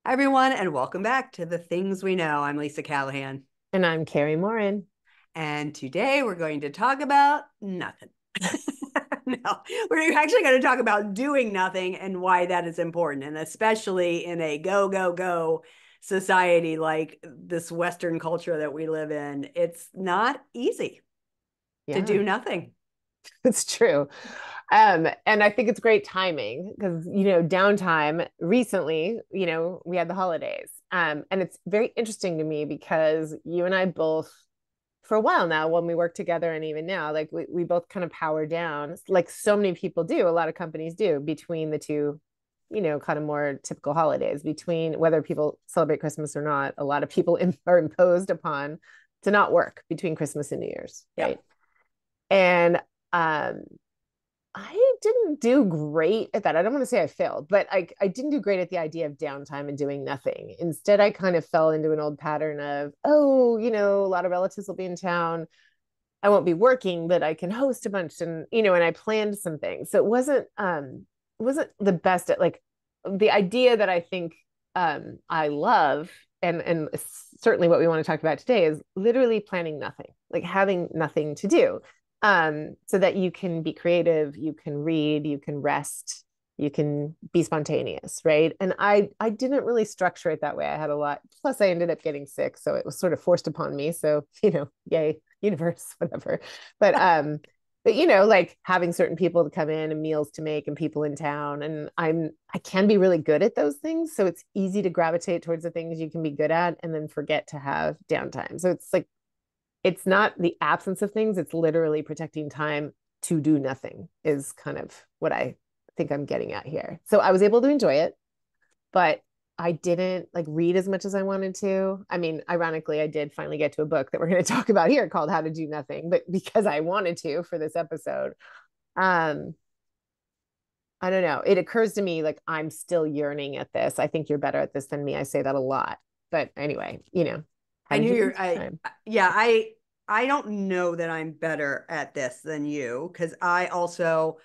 Hi, everyone, and welcome back to The Things We Know. I'm Lisa Callahan, And I'm Kari Morin. and today we're going to talk about nothing. No, we're actually going to talk about doing nothing and why that is important, and especially in a go, go, go society like this Western culture that we live in. It's not easy to Yeah, do nothing. it's true. And I think it's great timing because, downtime recently, we had the holidays. And it's very interesting to me because you and I both, for a while now, when we work together and even now, like we both kind of power down, like so many people do, a lot of companies do between the two, kind of more typical holidays, between whether people celebrate Christmas or not. A lot of people are imposed upon to not work between Christmas and New Year's, Yeah. right? And um, I didn't do great at that. I don't want to say I failed, but I didn't do great at the idea of downtime and doing nothing. Instead, I kind of fell into an old pattern of, oh, a lot of relatives will be in town. I won't be working, but I can host a bunch and I planned some things. So it wasn't the best at like the idea that I think I love and certainly what we want to talk about today is literally planning nothing, like having nothing to do. So that you can be creative, you can read, you can rest, you can be spontaneous, right? And I didn't really structure it that way. I had a lot. Plus, I ended up getting sick, so it was sort of forced upon me. So yay, universe, whatever. But like having certain people to come in and meals to make and people in town, and I can be really good at those things. So it's easy to gravitate towards the things you can be good at, and then forget to have downtime. So it's like it's not the absence of things, it's literally protecting time to do nothing is kind of what I think I'm getting at here. So I was able to enjoy it, but I didn't like read as much as I wanted to. I mean, ironically, I did finally get to a book that we're going to talk about here called How to Do Nothing, but because I wanted to for this episode. Um I don't know. It occurs to me like I'm still yearning at this. I think you're better at this than me. I say that a lot. But anyway, how I did knew you do you're this I time? yeah, I don't know that I'm better at this than you because I also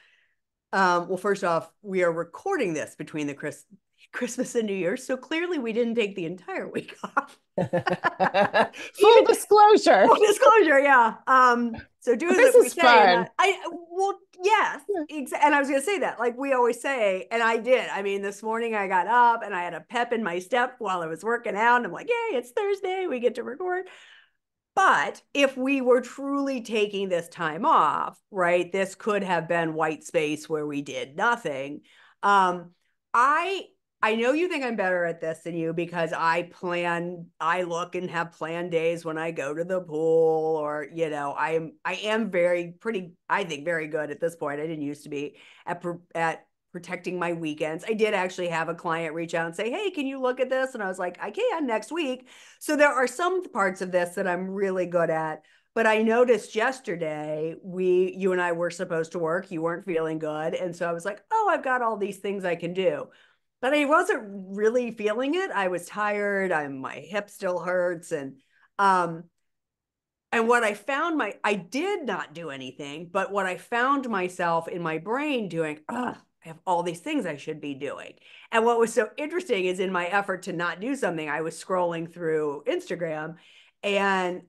well, first off, we are recording this between the Christmas and New Year's, so clearly we didn't take the entire week off. Full Even disclosure. full disclosure, yeah. So do But as this if we is say, and fun. I well, yes, and I was gonna say that, like we always say, and I did. I mean, this morning I got up and I had a pep in my step while I was working out, and I'm like, yay, it's Thursday, we get to record. But if we were truly taking this time off, right, this could have been white space where we did nothing. Um, I I know you think I'm better at this than you because I look and have planned days when I go to the pool, or I am very pretty, I think very good at this point. I didn't used to be at protecting my weekends. I did actually have a client reach out and say, "Hey, can you look at this?" And I was like, "I can next week." So there are some parts of this that I'm really good at. But I noticed yesterday you and I were supposed to work. You weren't feeling good. And so I was like, oh, I've got all these things I can do. But I wasn't really feeling it. I was tired. My hip still hurts. Um, and what I did not do anything, but what I found myself in my brain doing, I have all these things I should be doing. And what was so interesting is in my effort to not do something, I was scrolling through Instagram and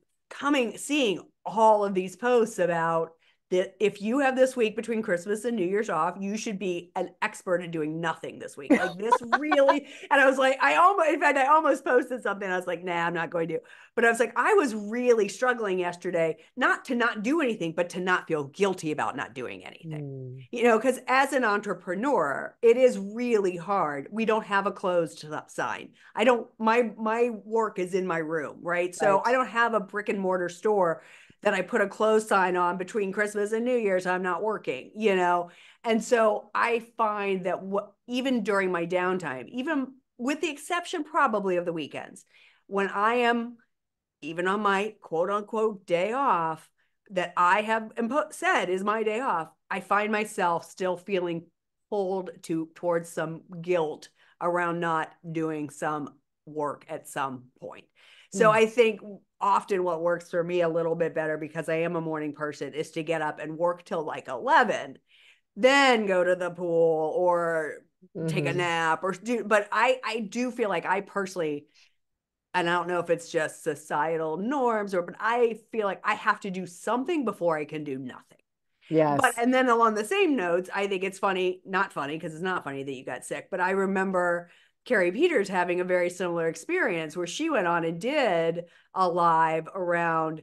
seeing all of these posts about that if you have this week between Christmas and New Year's off, you should be an expert at doing nothing this week. Like this really, and I was like, in fact, I almost posted something. I was like, nah, I'm not going to. But I was like, I was really struggling yesterday, not to not do anything, but to not feel guilty about not doing anything. Mm, Because as an entrepreneur, it is really hard. We don't have a closed sign. I don't, my work is in my room, right? So right. I don't have a brick and mortar store that I put a closed sign on between Christmas and New Year's. I'm not working. And so I find that even during my downtime, even with the exception probably of the weekends, when I am even on my quote unquote day off that I have said is my day off, I find myself still feeling pulled towards some guilt around not doing some work at some point. So Mm. I think often what works for me a little bit better because I am a morning person is to get up and work till like 11, then go to the pool or take a Mm-hmm. nap or do, but I do feel like I personally, and I don't know if it's just societal norms or, but I feel like I have to do something before I can do nothing. But, Yes. and then along the same notes, I think it's funny, not funny, because it's not funny that you got sick, but I remember Carrie Peters having a very similar experience where she went on and did a live around,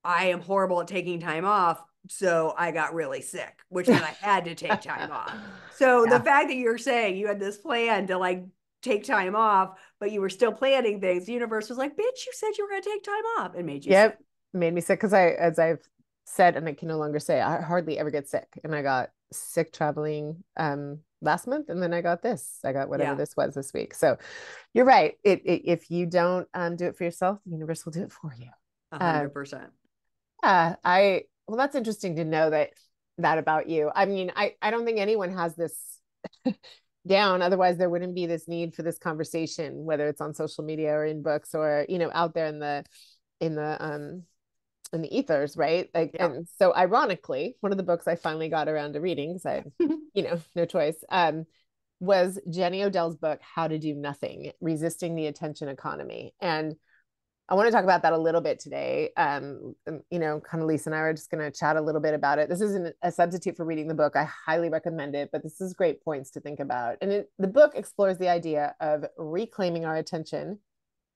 I am horrible at taking time off. So I got really sick, which meant I had to take time off. So the Yeah. fact that you're saying you had this plan to like take time off, but you were still planning things, the universe was like, bitch, you said you were going to take time off and made you sick. Yep. Made me sick because as I've said, and I can no longer say, I hardly ever get sick. And I got sick traveling last month, and then I got this. I got whatever Yeah, this was this week. So you're right. If you don't do it for yourself, the universe will do it for you. a Um, 100%. I well, that's interesting to know that about you. I mean, I don't think anyone has this down. Otherwise, there wouldn't be this need for this conversation, whether it's on social media or in books or out there in the in the ethers, right? Like, Yeah. and so ironically, one of the books I finally got around to reading, because I had, no choice, was Jenny Odell's book, How to Do Nothing, Resisting the Attention Economy. And I want to talk about that a little bit today. Kind of Lisa and I are just going to chat a little bit about it. This isn't a substitute for reading the book. I highly recommend it, but this is great points to think about. And the book explores the idea of reclaiming our attention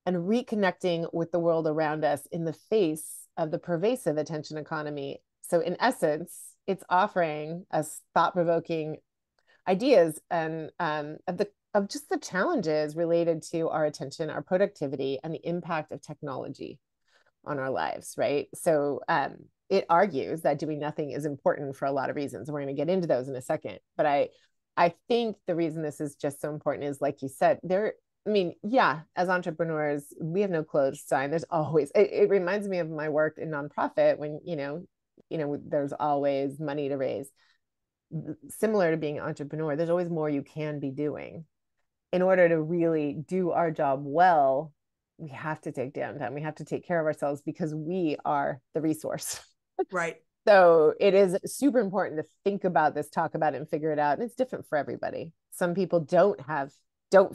and reconnecting with the world around us in the face of the pervasive attention economy. So, in essence, it's offering us thought-provoking ideas and of just the challenges related to our attention, our productivity, and the impact of technology on our lives, right? So it argues that doing nothing is important for a lot of reasons. We're going to get into those in a second. But I think the reason this is just so important is, like you said, I mean, yeah, as entrepreneurs, we have no closed sign. There's always, it reminds me of my work in nonprofit when, there's always money to raise. Similar to being an entrepreneur, there's always more you can be doing. In order to really do our job well, we have to take downtime. We have to take care of ourselves because we are the resource. Right. So it is super important to think about this, talk about it, and figure it out. And it's different for everybody. Some people don't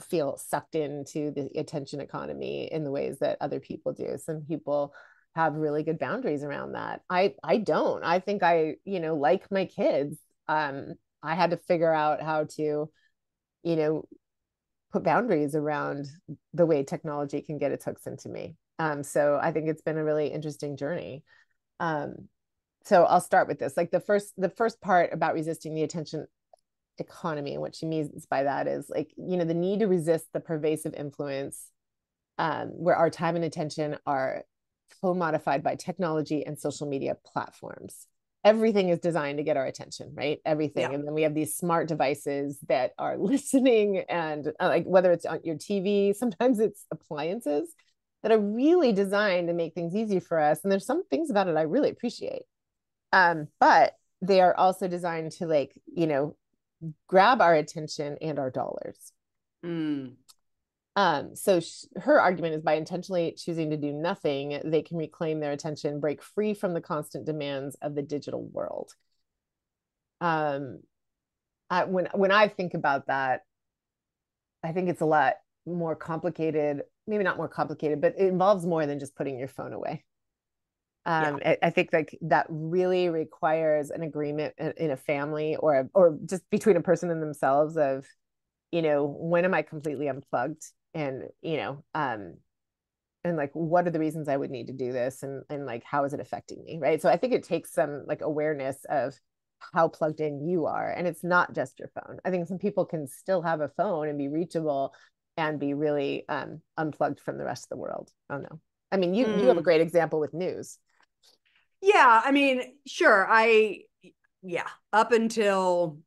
feel sucked into the attention economy in the ways that other people do. Some people have really good boundaries around that. I don't. I think like my kids, I had to figure out how to, you know, put boundaries around the way technology can get its hooks into me. So I think it's been a really interesting journey. Um, so I'll start with this. Like the first part about resisting the attention economy, and what she means by that is like, the need to resist the pervasive influence where our time and attention are co-modified by technology and social media platforms. Everything is designed to get our attention, right? Everything. Yeah. And then we have these smart devices that are listening, and like whether it's on your TV, sometimes it's appliances that are really designed to make things easy for us. And there's some things about it I really appreciate. But they are also designed to grab our attention and our dollars. Mm. So her argument is by intentionally choosing to do nothing, they can reclaim their attention, break free from the constant demands of the digital world. Um, when I think about that, I think it's a lot more complicated. Maybe not more complicated, but it involves more than just putting your phone away. Yeah. I think like that really requires an agreement in a family or just between a person and themselves of, when am I completely unplugged, and and like what are the reasons I would need to do this, and like how is it affecting me, right? So I think it takes some like awareness of how plugged in you are, and it's not just your phone. I think some people can still have a phone and be reachable and be really unplugged from the rest of the world. I don't know. I mean, you have a Mm. great example with news. Yeah. I mean, sure. Yeah, up until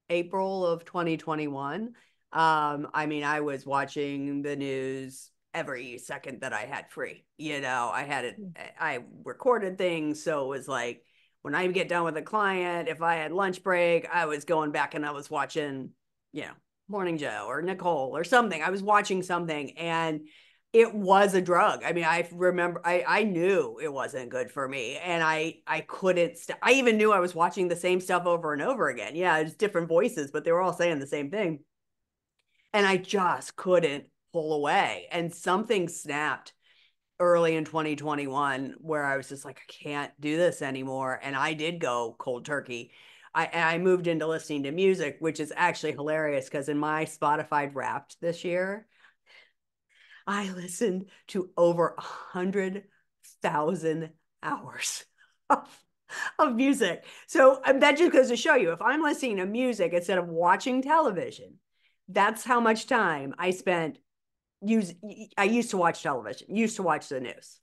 April of 2021. I mean, I was watching the news every second that I had free. I had it, I recorded things. So it was like when I get done with a client, if I had lunch break, I was going back and I was watching, Morning Joe or Nicole or something. I was watching something. And it was a drug. I mean, I remember I knew it wasn't good for me, and I couldn't I even knew I was watching the same stuff over and over again. Yeah, it's different voices, but they were all saying the same thing. And I just couldn't pull away. And something snapped early in 2021 where I was just like, I can't do this anymore. And I did go cold turkey. I moved into listening to music, which is actually hilarious because in my Spotify Wrapped this year, I listened to over 100,000 hours of music. So that just goes to show you, if I'm listening to music instead of watching television, that's how much time I spent. I used to watch television, used to watch the news.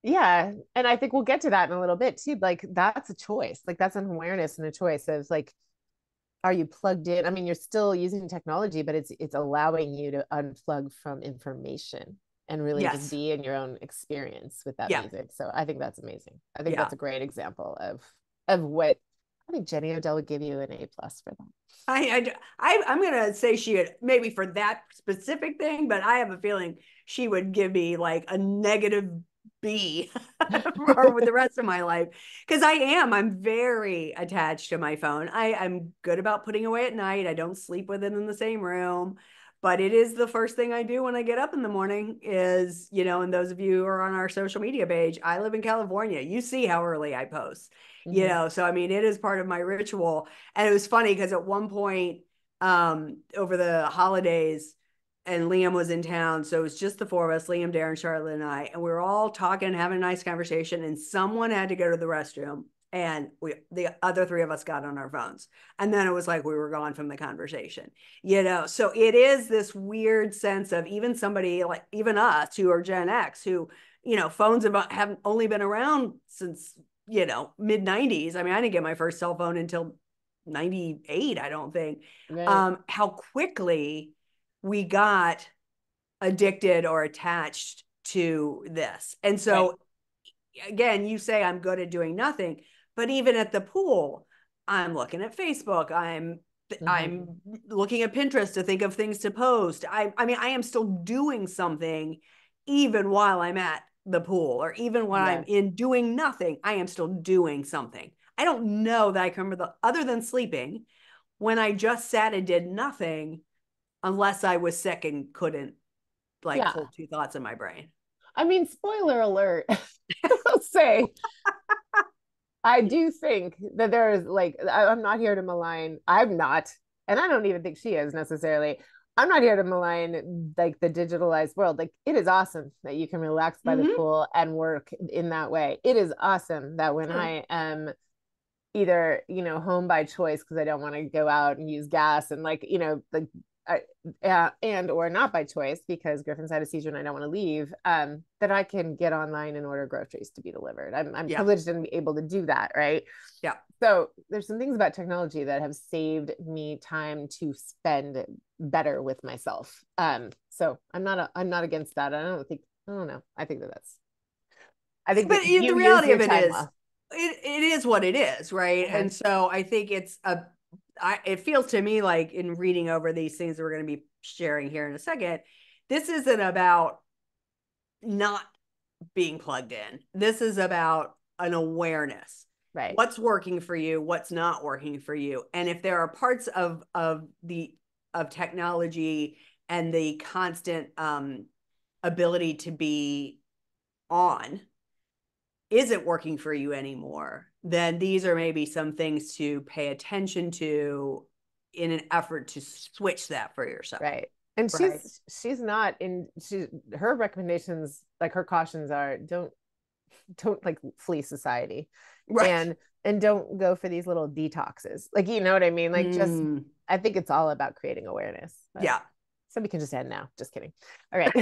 Yeah. And I think we'll get to that in a little bit too. Like that's a choice. Like that's an awareness and a choice of like, are you plugged in? I mean, you're still using technology, but it's allowing you to unplug from information and really just Yes. be in your own experience with that Yeah. music. So I think that's amazing. I think Yeah. that's a great example of what I think Jenny Odell would give you an A+ for that. I'm gonna say she had maybe for that specific thing, but I have a feeling she would give me like a negative B for with the rest of my life because I'm very attached to my phone. I'm good about putting away at night. I don't sleep with it in the same room, but it is the first thing I do when I get up in the morning is, and those of you who are on our social media page, I live in California. You see how early I post, Mm-hmm. so I mean it is part of my ritual. And it was funny because at one point over the holidays, and Liam was in town. So it was just the four of us, Liam, Darren, Charlotte, and I. And we were all talking, having a nice conversation. And someone had to go to the restroom. And the other three of us got on our phones. And then it was like we were gone from the conversation, So it is this weird sense of even somebody like even us who are Gen X, who, phones haven't only been around since, mid 90s. I mean, I didn't get my first cell phone until 98, I don't think. Right. How quickly we got addicted or attached to this. And Right. so again, you say I'm good at doing nothing, but even at the pool, I'm looking at Facebook, Mm-hmm. I'm looking at Pinterest to think of things to post. I mean, I am still doing something even while I'm at the pool or even when I'm Yes. in doing nothing, I am still doing something. I don't know that I can remember other than sleeping when I just sat and did nothing unless I was sick and couldn't like Yeah. hold two thoughts in my brain. I mean, spoiler alert, I'll say I do think that there is like I'm not here to malign. I'm not, and I don't even think she is necessarily. I'm not here to malign like the digitalized world. Like it is awesome that you can relax by the Mm-hmm. pool and work in that way. It is awesome that when Sure. I am either home by choice because I don't want to go out and use gas and like like and or not by choice because Griffin's had a seizure and I don't want to leave, that I can get online and order groceries to be delivered. I'm Yeah. privileged and be able to do that, right? Yeah. So there's some things about technology that have saved me time to spend better with myself. So I'm not against that. I don't know. I think But you the use reality your of it time is, well. it is what it is, right? Uh-huh. And so I think it feels to me like in reading over these things that we're going to be sharing here in a second, this isn't about not being plugged in. This is about an awareness. Right. What's working for you, what's not working for you. And if there are parts of technology and the constant ability to be on isn't working for you anymore, then these are maybe some things to pay attention to in an effort to switch that for yourself. Right. And Right. she's not in she her recommendations, like her cautions are don't like flee society Right. and don't go for these little detoxes. Like you know what I mean? Like just Mm, I think it's all about creating awareness. But yeah. somebody can just end now. Just kidding. All right.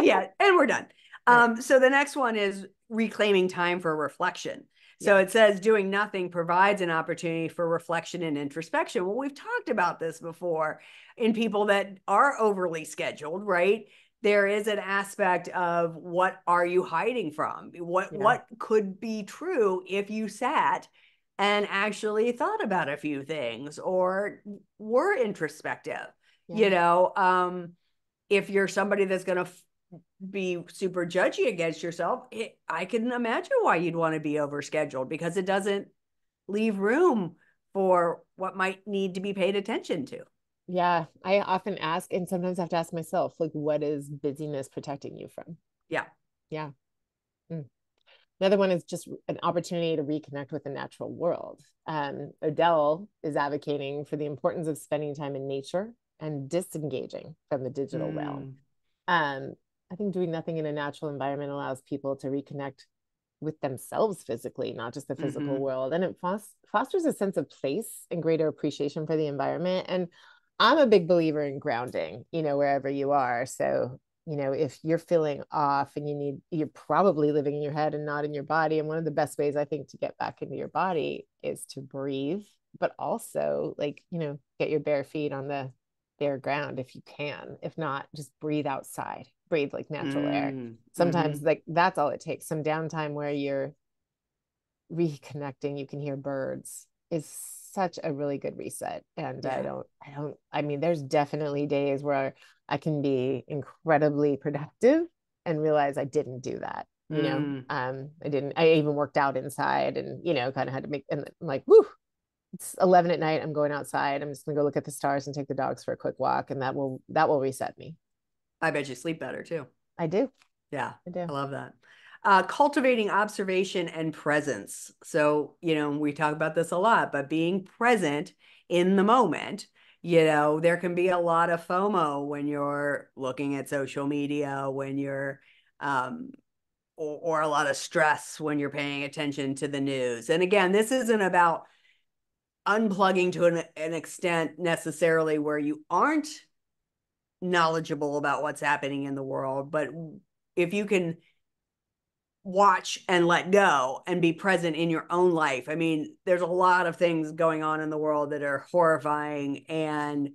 Yeah. And we're done. All right. So the next one is reclaiming time for reflection. So Yes. it says doing nothing provides an opportunity for reflection and introspection. Well, we've talked about this before in people that are overly scheduled, right? There is an aspect of what are you hiding from? Yeah. What could be true if you sat and actually thought about a few things or were introspective, Yeah. if you're somebody that's going to be super judgy against yourself, I can imagine why you'd want to be overscheduled, because it doesn't leave room for what might need to be paid attention to. Yeah, I often ask, and sometimes I have to ask myself, like, what is busyness protecting you from? Yeah. Yeah. Mm. Another one is just an opportunity to reconnect with the natural world. Odell is advocating for the importance of spending time in nature and disengaging from the digital realm. Mm. Um, I think doing nothing in a natural environment allows people to reconnect with themselves physically, not just the physical Mm-hmm. world. And it fosters a sense of place and greater appreciation for the environment. And I'm a big believer in grounding, wherever you are. So, if you're feeling off and you're probably living in your head and not in your body. And one of the best ways I think to get back into your body is to breathe, but also like, get your bare feet on the bare ground if you can. If not, just breathe outside, breathe like natural air. Mm. Sometimes Mm-hmm. like that's all it takes. Some downtime where you're reconnecting, you can hear birds is such a really good reset. And Yeah. I mean, there's definitely days where I can be incredibly productive and realize I didn't do that. Mm. I even worked out inside and, kind of had to make, and I'm like, whoo, it's 11 at night. I'm going outside. I'm just going to go look at the stars and take the dogs for a quick walk. And that will reset me. I bet you sleep better too. I do. Yeah, I do. I love that. Cultivating observation and presence. So, we talk about this a lot, but being present in the moment, there can be a lot of FOMO when you're looking at social media, when you're, or a lot of stress when you're paying attention to the news. And again, this isn't about unplugging to an extent necessarily where you aren't knowledgeable about what's happening in the world, but if you can watch and let go and be present in your own life. I mean, there's a lot of things going on in the world that are horrifying, and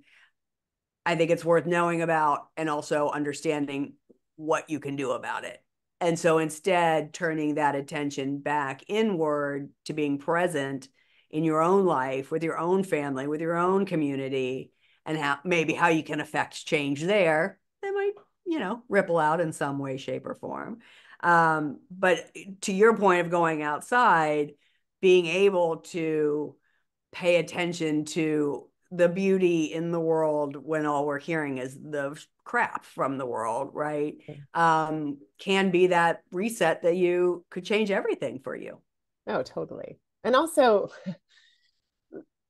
I think it's worth knowing about and also understanding what you can do about it. And so instead, turning that attention back inward to being present in your own life, with your own family, with your own community, and how you can affect change there, that might, ripple out in some way, shape, or form. But to your point of going outside, being able to pay attention to the beauty in the world when all we're hearing is the crap from the world, right? Can be that reset that you could change everything for you. Oh, totally. And also,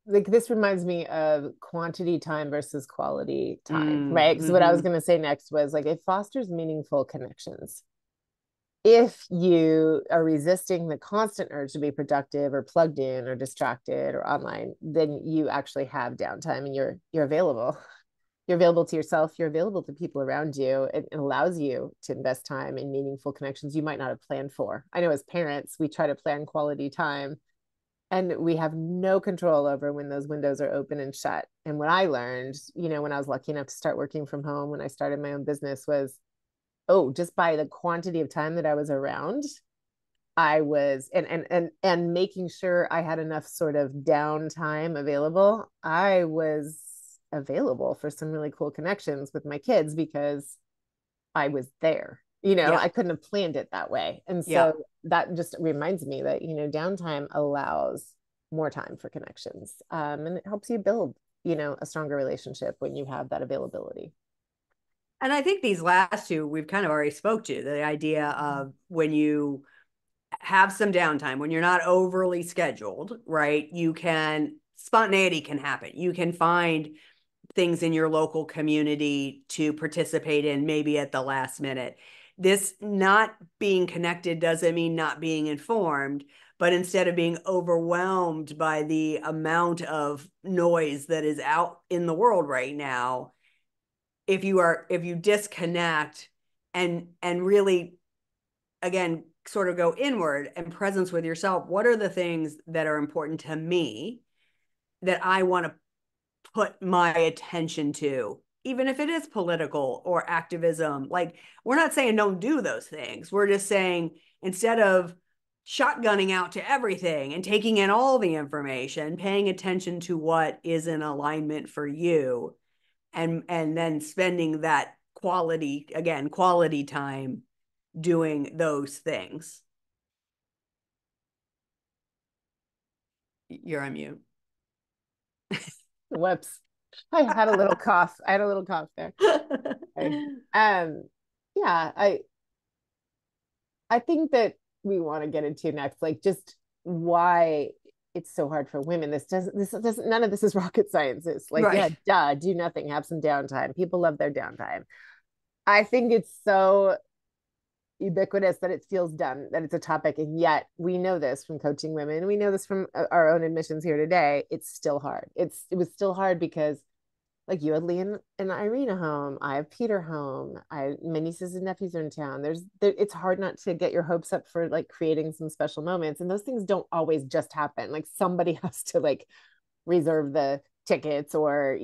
like this reminds me of quantity time versus quality time, right? Because what I was Mm-hmm. going to say next was like it fosters meaningful connections. If you are resisting the constant urge to be productive or plugged in or distracted or online, then you actually have downtime and you're available. You're available to yourself, you're available to people around you. It allows you to invest time in meaningful connections you might not have planned for. I know as parents, we try to plan quality time and we have no control over when those windows are open and shut. And what I learned, when I was lucky enough to start working from home when I started my own business was, oh, just by the quantity of time that I was around, I was and making sure I had enough sort of downtime available, I was available for some really cool connections with my kids because I was there. Yeah. I couldn't have planned it that way. And Yeah. so that just reminds me that, downtime allows more time for connections. And it helps you build, a stronger relationship when you have that availability. And I think these last two we've kind of already spoke to, the idea of when you have some downtime, when you're not overly scheduled, right? Spontaneity can happen. You can find things in your local community to participate in, maybe at the last minute. This not being connected doesn't mean not being informed, but instead of being overwhelmed by the amount of noise that is out in the world right now, if you disconnect and really, again, sort of go inward and presence with yourself, what are the things that are important to me that I want to put my attention to, even if it is political or activism? Like, we're not saying don't do those things. We're just saying, instead of shotgunning out to everything and taking in all the information, paying attention to what is in alignment for you, and then spending that quality time doing those things. You're on mute. Whoops. I had a little cough. I had a little cough there. Okay. Yeah, I think that we want to get into next, like just why it's so hard for women. This doesn't none of this is rocket science. It's like, yeah, Right. duh, do nothing, have some downtime. People love their downtime. I think it's so ubiquitous that it feels dumb that it's a topic, and yet we know this from coaching women, we know this from our own admissions here today. It's still hard. It was still hard because like you had Lee and Irina home. I have Peter home. My nieces and nephews are in town. It's hard not to get your hopes up for like creating some special moments. And those things don't always just happen. Like somebody has to like reserve the tickets or,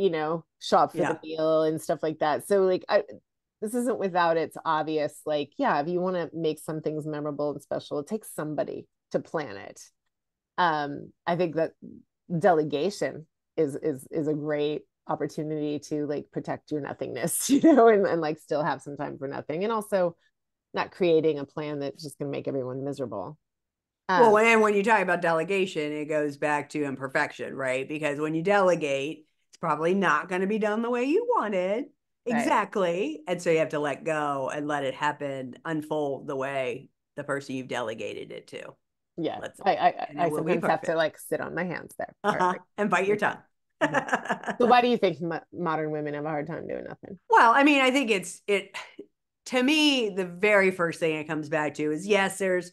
shop for the Yeah. meal and stuff like that. So like this isn't without its obvious, like, yeah, if you want to make some things memorable and special, it takes somebody to plan it. I think that delegation is a great opportunity to like protect your nothingness, and like still have some time for nothing, and also not creating a plan that's just going to make everyone miserable. Well, and when you talk about delegation, it goes back to imperfection, right? Because when you delegate, it's probably not going to be done the way you wanted. Right. Exactly. And so you have to let go and let it happen, unfold the way the person you've delegated it to. Yeah. Let's, and I it will be sometimes have to perfect. like sit on my hands there. Uh-huh. Perfect. And bite your tongue. Mhm. So why do you think modern women have a hard time doing nothing? Well, I mean, I think to me, the very first thing it comes back to is yes, there's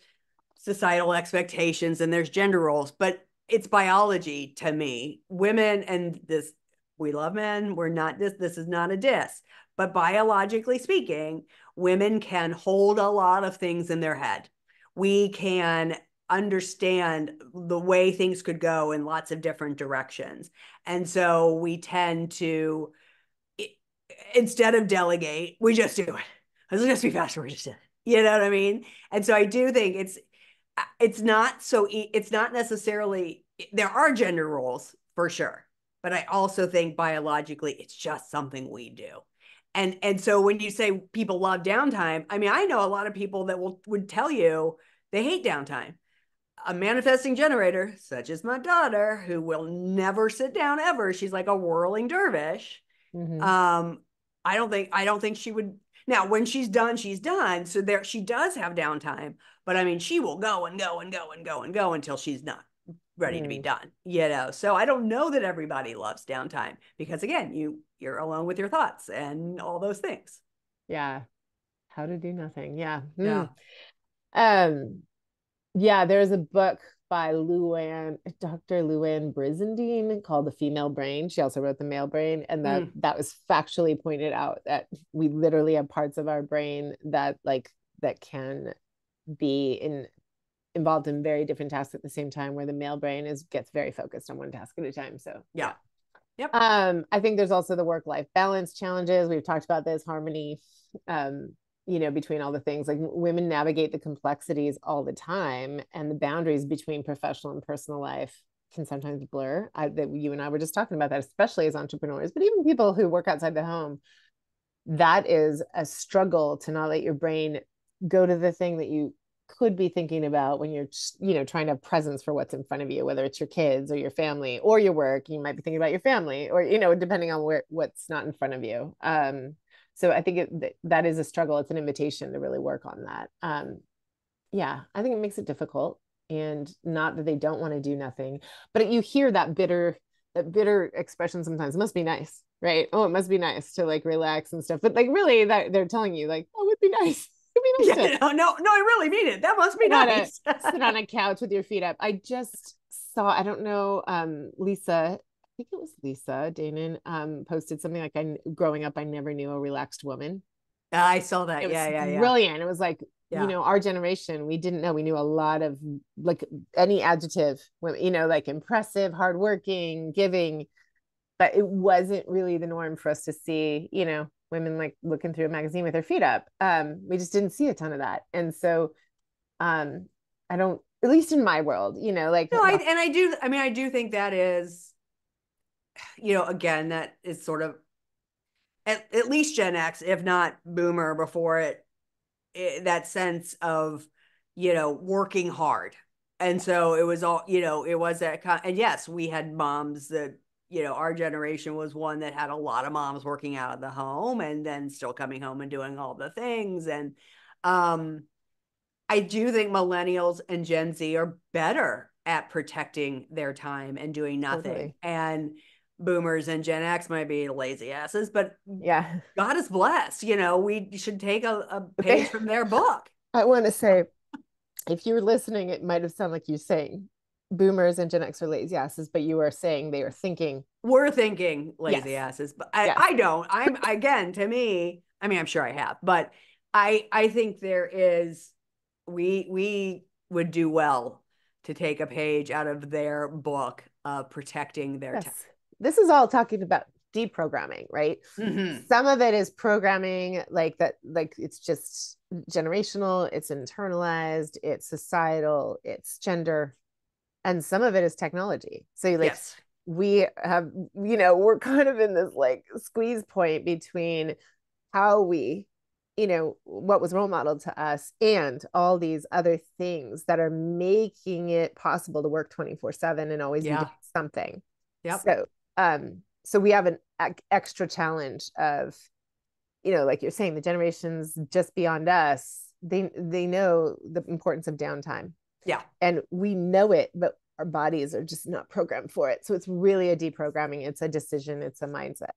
societal expectations and there's gender roles, but it's biology to me. Women and this, we love men. We're not this is not a diss, but biologically speaking, women can hold a lot of things in their head. We can understand the way things could go in lots of different directions. And so we tend to, instead of delegate, we just do it. Let's just be faster. We just do it. You know what I mean? And so I do think it's not necessarily, there are gender roles for sure, but I also think biologically it's just something we do. And so when you say people love downtime, I mean, I know a lot of people that would tell you they hate downtime. A manifesting generator, such as my daughter, who will never sit down ever, she's like a whirling dervish. Mm-hmm. um I don't think she would. Now when she's done, she's done, so there she does have downtime, but I mean she will go and go and go and go and go until she's not ready to be Mm. done. So I don't know that everybody loves downtime, because again, you're alone with your thoughts and all those things. Yeah. How to do nothing. Yeah. Yeah. Mm. Um, yeah, there's a book by Dr. Luann Brizendine called The Female Brain. She also wrote The Male Brain, and Mm, that was factually pointed out that we literally have parts of our brain that can be involved in very different tasks at the same time, where the male brain gets very focused on one task at a time. So yeah. yeah. Yep. I think there's also the work-life balance challenges. We've talked about this harmony, between all the things. Like women navigate the complexities all the time, and the boundaries between professional and personal life can sometimes blur. That you and I were just talking about that, especially as entrepreneurs, but even people who work outside the home. That is a struggle to not let your brain go to the thing that you could be thinking about when you're trying to have presence for what's in front of you, whether it's your kids or your family or your work. You might be thinking about your family, or depending on what's not in front of you. So I think that is a struggle. It's an invitation to really work on that. Yeah, I think it makes it difficult, and not that they don't want to do nothing, but you hear that bitter expression sometimes. It must be nice, right? Oh, it must be nice to like relax and stuff. But like really, that they're telling you like, oh, it'd be nice. It'd be nice to Yeah. No, no, no, I really mean it. That must be nice. sit on a couch with your feet up. I just saw, I don't know, Lisa, I think it was Lisa Danon, posted something like, I growing up, I never knew a relaxed woman. I saw that. It Yeah, was yeah, yeah. brilliant. It was like, Yeah. our generation, we didn't know. We knew a lot of like any adjective, like impressive, hardworking, giving, but it wasn't really the norm for us to see, women like looking through a magazine with their feet up. We just didn't see a ton of that. And so I don't, at least in my world, like No, I do think that is, again, that is sort of, at least Gen X, if not Boomer before it, that sense of, working hard. And so it was all, it was that and yes, we had moms that, our generation was one that had a lot of moms working out of the home and then still coming home and doing all the things. And um, I do think millennials and Gen Z are better at protecting their time and doing nothing. Totally. And boomers and Gen X might be lazy asses, but Yeah. God is blessed. We should take a But page from their book. I want to say, if you were listening, it might have sounded like you saying boomers and Gen X are lazy asses, but you were saying they are thinking, We're thinking lazy yes, asses, but I, yes, I don't. I'm again, to me, I mean, I'm sure I have, but I think there is we would do well to take a page out of their book of protecting their time. yes. This is all talking about deprogramming, right? Mm-hmm. Some of it is programming like that, like it's just generational, it's internalized, it's societal, it's gender, and some of it is technology. So like Yes. we have, we're kind of in this like squeeze point between how we, what was role modeled to us and all these other things that are making it possible to work 24/7 and always be Yeah. doing something. Yep. So we have an extra challenge of, like you're saying, the generations just beyond us, they know the importance of downtime, Yeah. and we know it, but our bodies are just not programmed for it. So it's really a deprogramming. It's a decision. It's a mindset.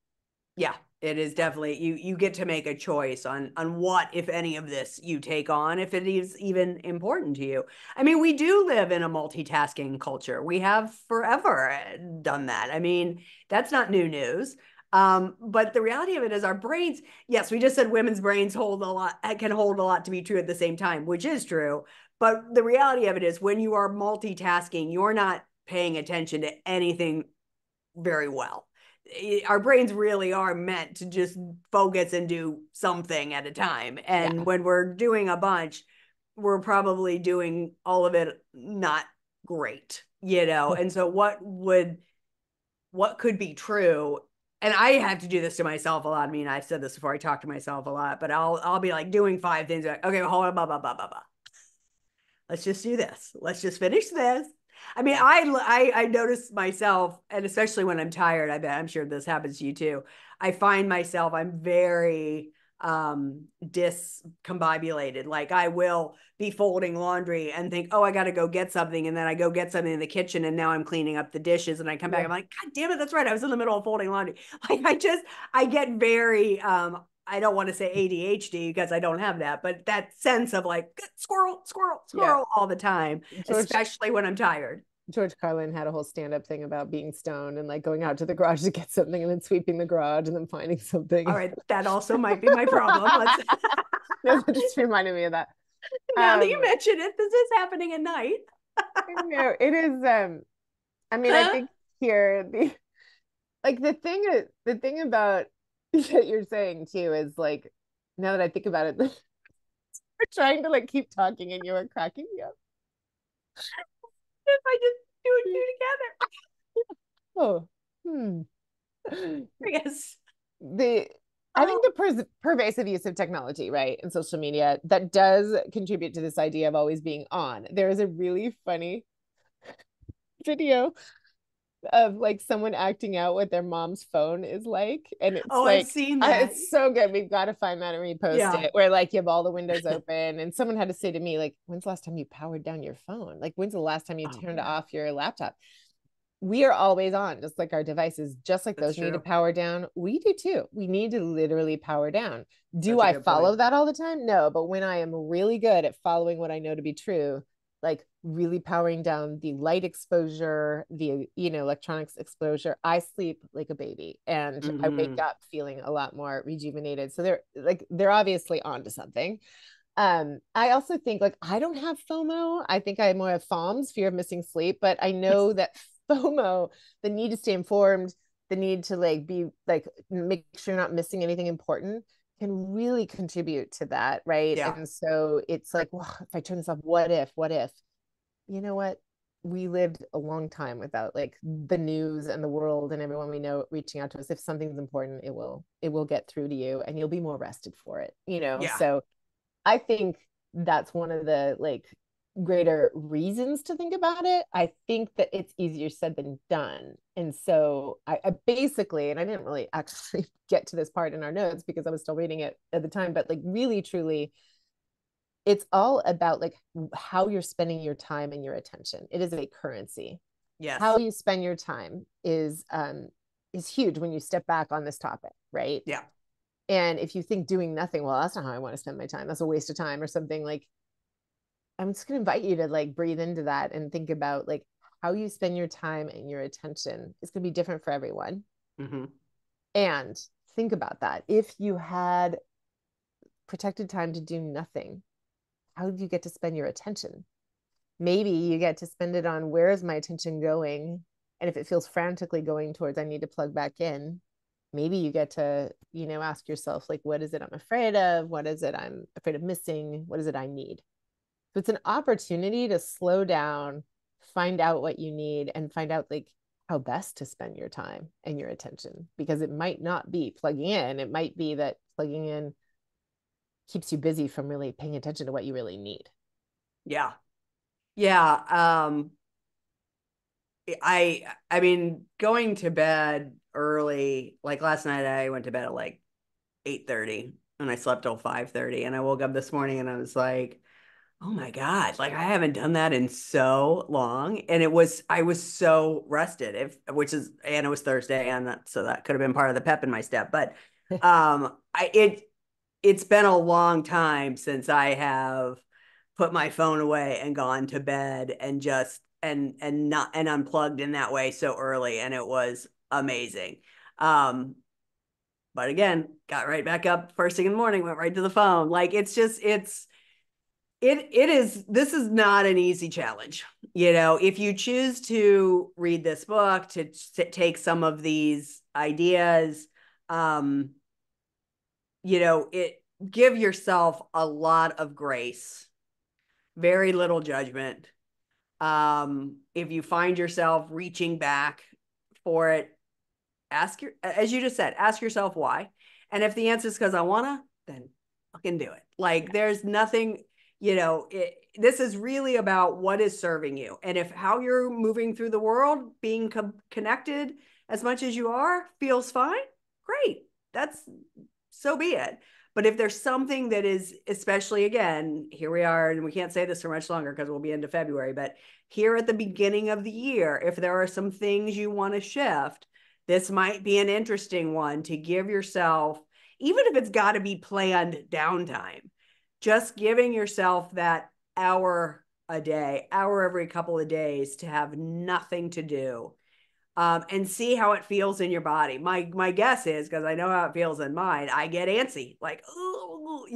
Yeah, it is definitely you get to make a choice on what, if any of this you take on, if it is even important to you. I mean, we do live in a multitasking culture. We have forever done that. I mean, that's not new news. But the reality of it is our brains, yes, we just said women's brains hold a lot, can hold a lot to be true at the same time, which is true. But the reality of it is when you are multitasking, you're not paying attention to anything very well. Our brains really are meant to just focus and do something at a time. And Yeah. when we're doing a bunch, we're probably doing all of it not great, And so what could be true? And I have to do this to myself a lot. I mean, I've said this before, I talk to myself a lot, but I'll be like doing five things. Like, okay, hold on, blah, blah, blah, blah, blah. Let's just do this. Let's just finish this. I mean, Yeah. I notice myself, and especially when I'm tired, I'm sure this happens to you too. I find myself, I'm very discombobulated. Like I will be folding laundry and think, oh, I got to go get something, and then I go get something in the kitchen, and now I'm cleaning up the dishes, and I come back, Yeah. I'm like, God damn it, that's right, I was in the middle of folding laundry. Like I get very I don't want to say ADHD because I don't have that, but that sense of like squirrel, squirrel, Yeah. squirrel all the time, George especially when I'm tired. George Carlin had a whole stand-up thing about being stoned and like going out to the garage to get something and then sweeping the garage and then finding All something. right, that also might be my problem. Let's No, that just reminded me of that. now that you Um, mention it, this is happening at night. no, it is I mean, I think here the thing about that you're saying too is like, now that I think about it, we're trying to like keep talking and you were cracking me up. If I just do it two Oh, hmm. together, I guess. the I Oh, think the pervasive use of technology, right, and social media, that does contribute to this idea of always being on. There is a really funny video of like someone acting out what their mom's phone is like, and it's oh, I've like seen that. it's so good. We've got to find that and repost Yeah. it. Where like you have all the windows open, and someone had to say to me like, "When's the last time you powered down your phone? Like, when's the last time you Oh turned yeah, off your laptop?" We are always on, just like our devices, just like that's those need to true. power down. We do too. We need to literally power down. Do That's a I good point. follow that all the time? No, but when I am really good at following what I know to be true, like really powering down the light exposure, the electronics exposure, I sleep like a baby and I wake Mm-hmm. up feeling a lot more rejuvenated. So they're obviously onto something. I also think like I don't have FOMO. I think I more have FOMS, fear of missing sleep, but I know that FOMO, the need to stay informed, the need to like be like make sure you're not missing anything important, can really contribute to that, right? Yeah. And so it's like, well, if I turn this off, what if? You know what? we lived a long time without like the news and the world and everyone we know reaching out to us. If something's important, it will get through to you and you'll be more rested for it, you know? Yeah. So I think that's one of the like greater reasons to think about it. I think that it's easier said than done. And so I basically, and I didn't really actually get to this part in our notes because I was still reading it at the time, but like really truly, it's all about like how you're spending your time and your attention. It is a currency. How Yes. you spend your time is huge when you step back on this topic, right? Yeah. And if you think doing nothing, well, that's not how I want to spend my time. That's a waste of time or something. Like, I'm just going to invite you to like breathe into that and think about like how you spend your time and your attention. It's going to be different for everyone. Mm-hmm. And think about that. If you had protected time to do nothing, how do you get to spend your attention? Maybe you get to spend it on where is my attention going? And if it feels frantically going towards, I need to plug back in, maybe you get to, ask yourself, like, what is it I'm afraid of? What is it I'm afraid of missing? What is it I need? So it's an opportunity to slow down, find out what you need, and find out like how best to spend your time and your attention. Because it might not be plugging in. It might be that plugging in keeps you busy from really paying attention to what you really need. Yeah. Yeah. I mean, going to bed early, like last night I went to bed at like 8:30 and I slept till 5:30 and I woke up this morning and I was like, oh my God, like I haven't done that in so long. And I was so rested, and it was Thursday, and so that could have been part of the pep in my step. But it's been a long time since I have put my phone away and gone to bed and just and not and unplugged in that way so early. And it was amazing. Um, but again, got right back up first thing in the morning, went right to the phone. Like it is this is not an easy challenge. If you choose to read this book, to take some of these ideas, um it give yourself a lot of grace, very little judgment. If you find yourself reaching back for it, as you just said, ask yourself why. And if the answer is because I wanna, then fucking do it. Like there's nothing, this is really about what is serving you. And if how you're moving through the world, being connected as much as you are, feels fine, great. That's so be it. But if there's something that is, especially again, here we are, and we can't say this for much longer because we'll be into February, but here at the beginning of the year, if there are some things you want to shift, this might be an interesting one to give yourself, even if it's got to be planned downtime, just giving yourself that hour a day, hour every couple of days to have nothing to do, and see how it feels in your body. My guess is, because I know how it feels in mine, I get antsy, like, ooh,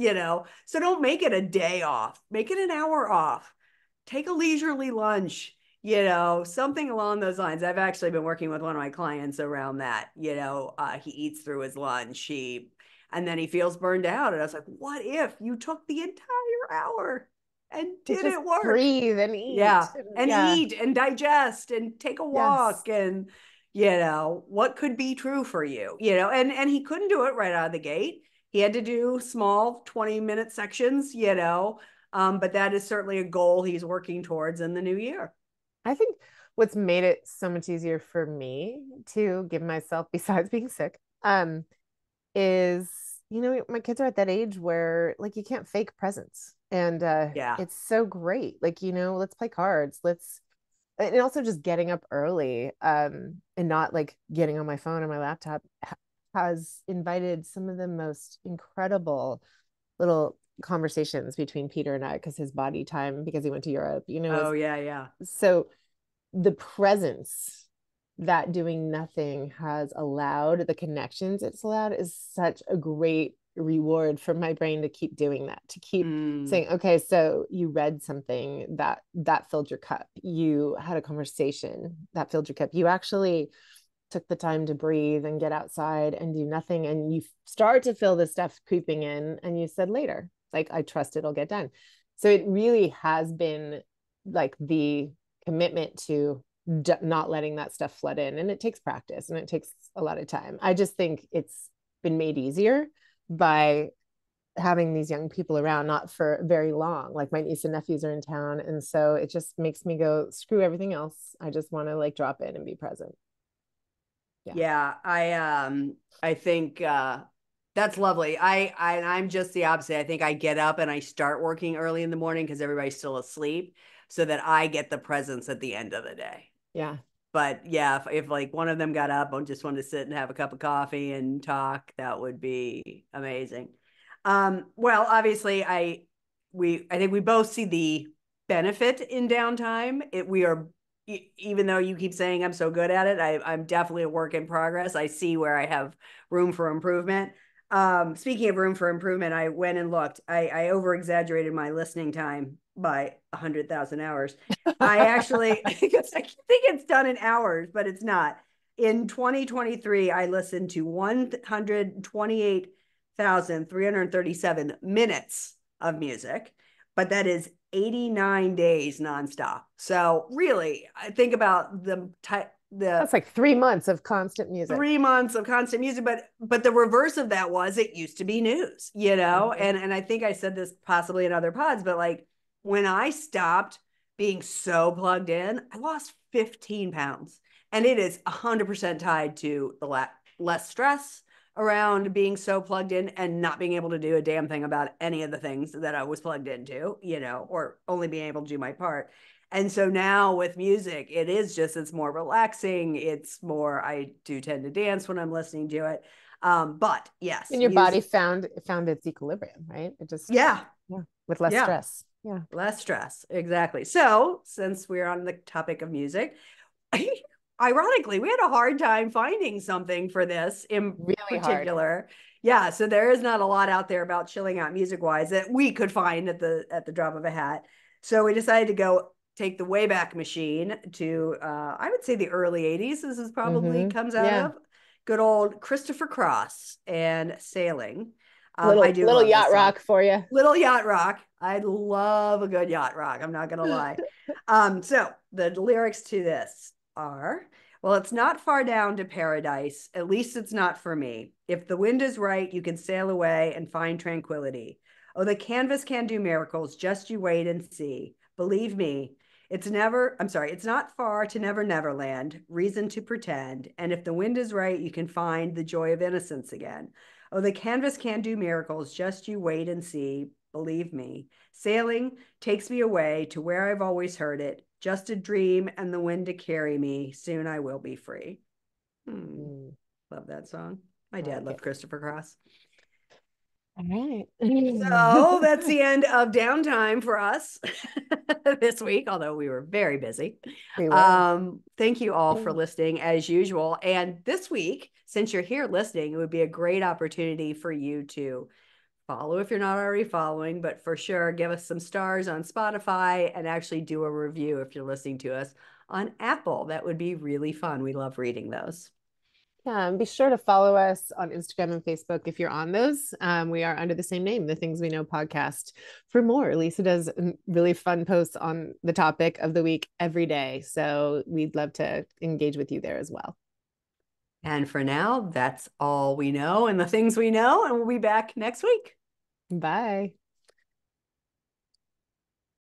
So don't make it a day off. Make it an hour off. Take a leisurely lunch, something along those lines. I've actually been working with one of my clients around that. He eats through his lunch. And then he feels burned out. And I was like, what if you took the entire hour and To did just it work? breathe and eat. Yeah. And And yeah. eat and digest and take a Yes. walk and, what could be true for you, and he couldn't do it right out of the gate. He had to do small 20-minute sections, but that is certainly a goal he's working towards in the new year. I think what's made it so much easier for me to give myself, besides being sick, is my kids are at that age where like you can't fake presence, and Yeah. it's so great. Like let's play cards. Let's and also just getting up early, and not like getting on my phone or my laptop has invited some of the most incredible little conversations between Peter and I because his body time because he went to Europe, Oh, is yeah, yeah. so the presence that doing nothing has allowed, the connections it's allowed, is such a great reward for my brain to keep doing that, to keep Mm. saying, okay, so you read something that filled your cup, you had a conversation that filled your cup, you actually took the time to breathe and get outside and do nothing, and you start to feel this stuff creeping in, and you said later, like, I trust it'll get done. So it really has been like the commitment to not letting that stuff flood in. And it takes practice and it takes a lot of time. I just think it's been made easier by having these young people around, not for very long. Like my niece and nephews are in town. And so it just makes me go, screw everything else. I just want to like drop in and be present. Yeah. Yeah, I think that's lovely. I'm just the opposite. I think I get up and I start working early in the morning because everybody's still asleep, so that I get the presence at the end of the day. Yeah. But yeah, if like one of them got up and just wanted to sit and have a cup of coffee and talk, that would be amazing. Well, obviously, I think we both see the benefit in downtime. We are, even though you keep saying I'm so good at it, I'm definitely a work in progress. I see where I have room for improvement. Speaking of room for improvement, I went and looked. I over exaggerated my listening time by 100,000 hours. I actually, because I think it's done in hours, but it's not. In 2023, I listened to 128,337 minutes of music, but that is 89 days nonstop. So really, I think about the That's like 3 months of constant music. 3 months of constant music, but the reverse of that was it used to be news, you know? Mm-hmm. And I think I said this possibly in other pods, but like when I stopped being so plugged in, I lost 15 pounds. And it is 100% tied to the less stress around being so plugged in and not being able to do a damn thing about any of the things that I was plugged into, you know, or only being able to do my part. And so now with music, it is just, it's more relaxing. It's more, I do tend to dance when I'm listening to it. But yes, And your body found its equilibrium, right? It just, yeah, yeah, with less yeah, stress. Yeah. less stress. Exactly. So since we're on the topic of music, ironically, we had a hard time finding something for this in Really hard. particular. Yeah, so there is not a lot out there about chilling out music wise that we could find at the drop of a hat. So we decided to go take the Wayback Machine to I would say the early 80s. This is probably Mm-hmm. comes out Yeah. of good old Christopher Cross and Sailing. I Little do little love this yacht song. rock for you. Little yacht rock. I love a good yacht rock. I'm not gonna lie. So the lyrics to this are, well, it's not far down to paradise. At least it's not for me. If the wind is right, you can sail away and find tranquility. Oh, the canvas can do miracles. Just you wait and see. Believe me, it's not far to Never Neverland. Reason to pretend. And if the wind is right, you can find the joy of innocence again. Oh, the canvas can do miracles. Just you wait and see. Believe me. Sailing takes me away to where I've always heard it. Just a dream and the wind to carry me. Soon I will be free. Hmm. Mm, Love that song. My I dad like loved it. Christopher Cross. All right. So that's the end of downtime for us this week, although we were very busy. We were. Thank you all for listening as usual. And this week, since you're here listening, it would be a great opportunity for you to follow if you're not already following, but for sure, give us some stars on Spotify and actually do a review if you're listening to us on Apple. That would be really fun. We love reading those. Yeah, and be sure to follow us on Instagram and Facebook if you're on those. We are under the same name, the Things We Know podcast. For more, Lisa does really fun posts on the topic of the week every day. So we'd love to engage with you there as well. And for now, that's all we know and the things we know. And we'll be back next week. Bye.